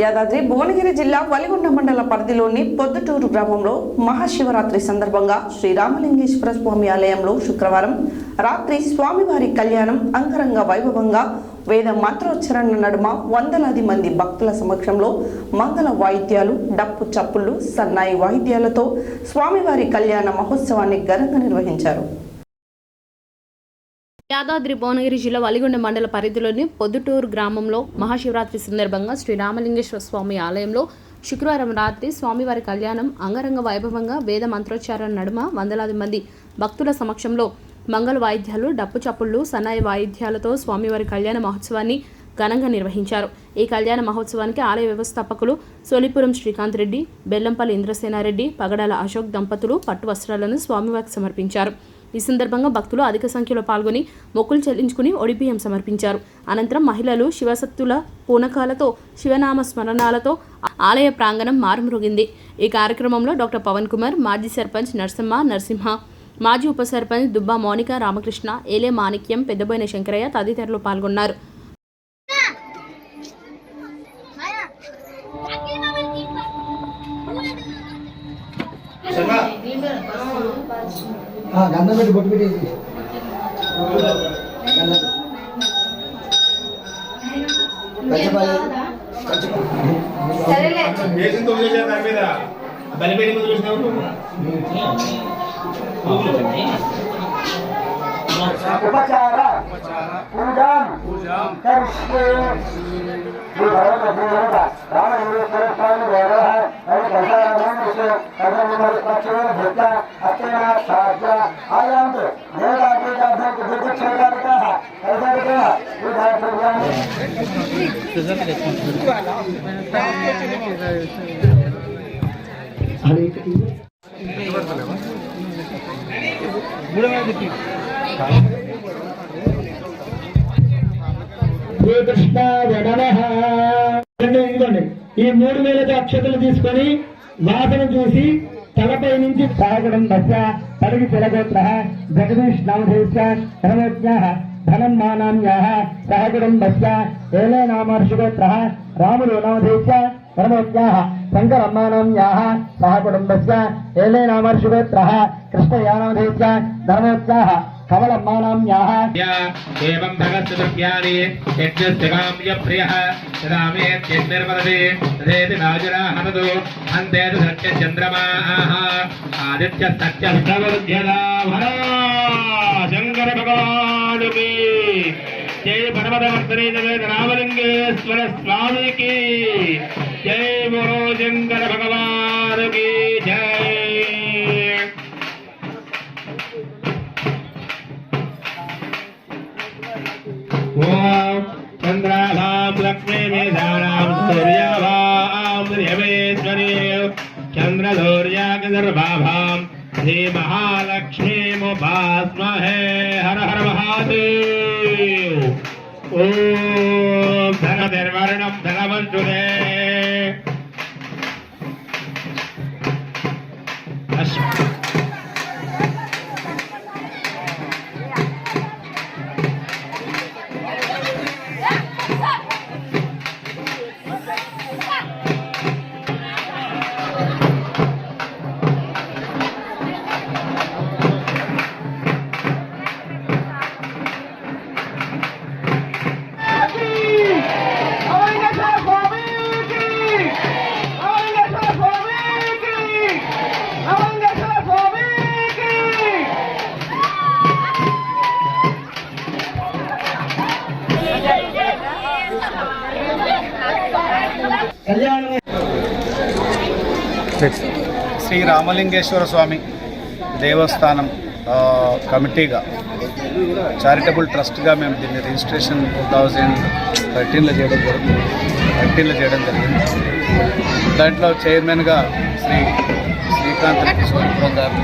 యాదాద్రి భువనగిరి జిల్లా వలిగొండ మండల పరిధిలోని పొద్దుటూరు గ్రామంలో మహాశివరాత్రి సందర్భంగా శ్రీ రామలింగేశ్వర స్వామి ఆలయంలో శుక్రవారం రాత్రి స్వామివారి కళ్యాణం అంగరంగ వైభవంగా వేద మంత్రోచ్చరణ నడుమ వందలాది మంది భక్తుల సమక్షంలో మంగళ వాయిద్యాలు, డప్పు చప్పుళ్లు, సన్నాయి వాయిద్యాలతో స్వామివారి కళ్యాణ మహోత్సవాన్ని ఘనంగా నిర్వహించారు. యాదాద్రి భువనగిరి జిల్లా వలిగొండ మండల పరిధిలోని పొద్దుటూరు గ్రామంలో మహాశివరాత్రి సందర్భంగా శ్రీ రామలింగేశ్వర స్వామి ఆలయంలో శుక్రవారం రాత్రి స్వామివారి కళ్యాణం అంగరంగ వైభవంగా వేద మంత్రోచ్చారణ నడుమ వందలాది మంది భక్తుల సమక్షంలో మంగళ వాయిద్యాలు, డప్పు చప్పుళ్లు, సన్నాయి వాయిద్యాలతో స్వామివారి కళ్యాణ మహోత్సవాన్ని ఘనంగా నిర్వహించారు. ఈ కళ్యాణ మహోత్సవానికి ఆలయ వ్యవస్థాపకులు సోలిపురం శ్రీకాంత్ రెడ్డి, బెల్లంపల్లి ఇంద్రసేనారెడ్డి, పగడాల అశోక్ దంపతులు పట్టు వస్త్రాలను స్వామివారికి సమర్పించారు. ఈ సందర్భంగా భక్తులు అధిక సంఖ్యలో పాల్గొని మొక్కులు చెల్లించుకుని ఒడిబియ్యం సమర్పించారు. అనంతరం మహిళలు శివశక్తుల పూనకాలతో, శివనామ స్మరణాలతో ఆలయ ప్రాంగణం మారుమ్రోగింది. ఈ కార్యక్రమంలో డాక్టర్ పవన్ కుమార్, మాజీ సర్పంచ్ నరసింహ, మాజీ ఉప సర్పంచ్ దుబ్బా మౌనిక, రామకృష్ణ, ఏలే మాణిక్యం, పెద్దబోయిన శంకరయ్య తదితరులు పాల్గొన్నారు. గంధం పెట్టి బొట్టు పెట్టి ఉపచార పూజాం కరిష్యే రామలింగేశ్వర స్వామి ఈ 3 వేలతో అక్షతలు తీసుకొని వాసన చూసి తలపై నుంచి సాగడం బస్య పడిగి తెలగోత్ర జగదీష్ నామధేశ ధనోజ్ఞ ధనం మానామ్యా సహగుడం బస్య ఏలే నామర్షిగోత్ర రాములు నామధేశ ధనోజ్ఞ శంకరమ్మానామ్యా సహగుడం బస్య ఏలే నామర్షిగోత్ర కృష్ణయానామధేశ ధనోజ్ఞ కమలమ్మానామ్యాః ఏవం భగత్తుభ్యాని యజ్ఞస్య ప్రియః రామే యజ్ఞర్వదతి తదేతి నాజరాహనదు అంతేతు సత్యచంద్రమాః ఆదిత్య సత్యస్తవరుధ్యదాభర శంకర భగవానుకి జై పరమదవర్తనే రామలింగేశ్వర స్వామికి జై బోలో శంకర భగవానుకి జై. చంద్రాభాం లక్ష్మీ మేధానాం సూర్యాభాం శ్రీమేశ్వరీ చంద్రదౌర్యాగర్భాభాం శ్రీ మహాలక్ష్మీముపాస్మహే. హర హర మహాదేవ్. ఓం ధననిర్వర్ణం ధనవంతుదే. శ్రీ రామలింగేశ్వర స్వామి దేవస్థానం కమిటీగా చారిటబుల్ ట్రస్ట్గా మేము దీన్ని రిజిస్ట్రేషన్ 2013లో చేయడం జరిగింది. దాంట్లో చైర్మన్గా శ్రీకాంత్ రెడ్డి సోలిపురం గారు,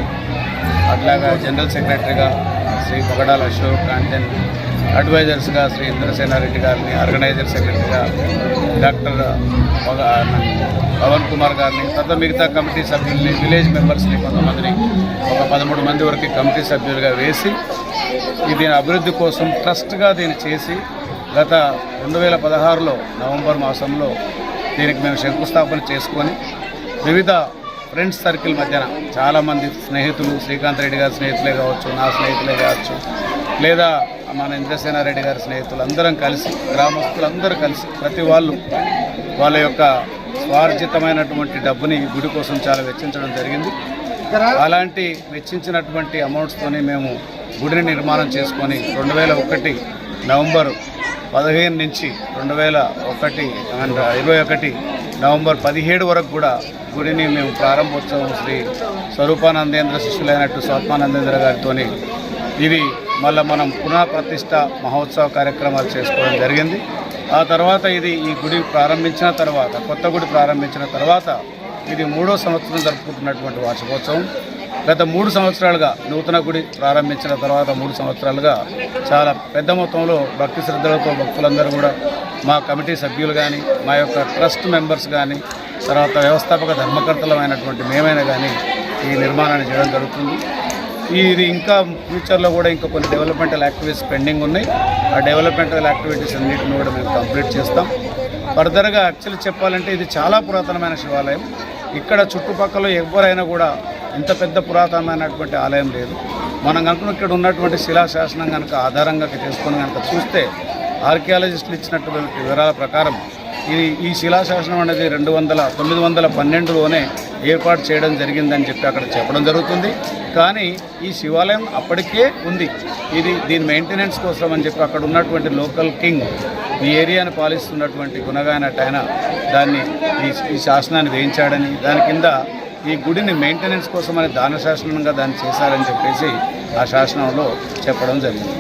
అట్లాగా జనరల్ సెక్రటరీగా శ్రీ పగడాల అశోక్, అండ్ అడ్వైజర్స్గా శ్రీ ఇంద్రసేనారెడ్డి గారిని, ఆర్గనైజర్ సెక్రటరీగా డాక్టర్ పవన్ కుమార్ గారిని, తర్వాత మిగతా కమిటీ సభ్యుల్ని, విలేజ్ మెంబర్స్ని కొంతమందిని, ఒక 13 మంది వరకు కమిటీ సభ్యులుగా వేసి దీని అభివృద్ధి కోసం ట్రస్ట్గా దీన్ని చేసి గత 2016లో నవంబర్ మాసంలో దీనికి మేము శంకుస్థాపన చేసుకొని వివిధ ఫ్రెండ్స్ సర్కిల్ మధ్యన చాలామంది స్నేహితులు, శ్రీకాంత్ రెడ్డి గారి స్నేహితులే కావచ్చు, నా స్నేహితులే కావచ్చు, లేదా మన ఇంద్రసేనారెడ్డి గారి స్నేహితులు అందరం కలిసి, గ్రామస్తులందరూ కలిసి ప్రతి వాళ్ళు వాళ్ళ యొక్క స్వార్జితమైనటువంటి డబ్బుని గుడి కోసం చాలా వెచ్చించడం జరిగింది. అలాంటి వెచ్చించినటువంటి అమౌంట్స్తోని మేము గుడిని నిర్మాణం చేసుకొని 2001 నవంబర్ 15 నుంచి 2021 నవంబర్ 17 వరకు కూడా గుడిని మేము ప్రారంభోత్సవం శ్రీ స్వరూపానందేంద్ర శిష్యులైనట్టు స్వాత్మానందేంద్ర గారితో ఇది మళ్ళీ మనం పునఃప్రతిష్ఠ మహోత్సవ కార్యక్రమాలు చేసుకోవడం జరిగింది. ఆ తర్వాత ఈ గుడి ప్రారంభించిన తర్వాత, కొత్త గుడి ప్రారంభించిన తర్వాత ఇది 3వ సంవత్సరం జరుపుకుంటున్నటువంటి వార్షికోత్సవం. గత 3 సంవత్సరాలుగా నూతన గుడి ప్రారంభించిన తర్వాత 3 సంవత్సరాలుగా చాలా పెద్ద మొత్తంలో భక్తి శ్రద్ధలతో భక్తులందరూ కూడా, మా కమిటీ సభ్యులు కానీ, మా యొక్క ట్రస్ట్ మెంబర్స్ కానీ, తర్వాత వ్యవస్థాపక ధర్మకర్తలమైనటువంటి మేమైనా కానీ ఈ నిర్మాణాన్ని చేయడం జరుగుతుంది. ఇది ఇంకా ఫ్యూచర్లో కూడా ఇంకా కొన్ని డెవలప్మెంటల్ యాక్టివిటీస్ పెండింగ్ ఉన్నాయి. ఆ డెవలప్మెంటల్ యాక్టివిటీస్ అన్నింటిని కూడా మేము కంప్లీట్ చేస్తాం. ఫర్దర్గా యాక్చువల్లీ చెప్పాలంటే ఇది చాలా పురాతనమైన శివాలయం. ఇక్కడ చుట్టుపక్కల ఎవరైనా కూడా ఇంత పెద్ద పురాతనమైనటువంటి ఆలయం లేదు. మనం కనుక ఇక్కడ ఉన్నటువంటి శిలాశాసనం కనుక ఆధారంగా చేసుకొని కనుక చూస్తే ఆర్కియాలజిస్టులు ఇచ్చినటువంటి వివరాల ప్రకారం ఈ శిలాశాసనం అనేది 912లోనే ఏర్పాటు చేయడం జరిగిందని చెప్పి అక్కడ చెప్పడం జరుగుతుంది. కానీ ఈ శివాలయం అప్పటికే ఉంది. దీని మెయింటెనెన్స్ కోసం అని చెప్పి అక్కడ ఉన్నటువంటి లోకల్ కింగ్, ఈ ఏరియాను పాలిస్తున్నటువంటి గుణగానట్ ఆయన దాన్ని ఈ శాసనాన్ని వేయించాడని, దాని కింద ఈ గుడిని మెయింటెనెన్స్ కోసమని దాన శాసనంగా దాన్ని చేశారని చెప్పేసి ఆ శాసనంలో చెప్పడం జరిగింది.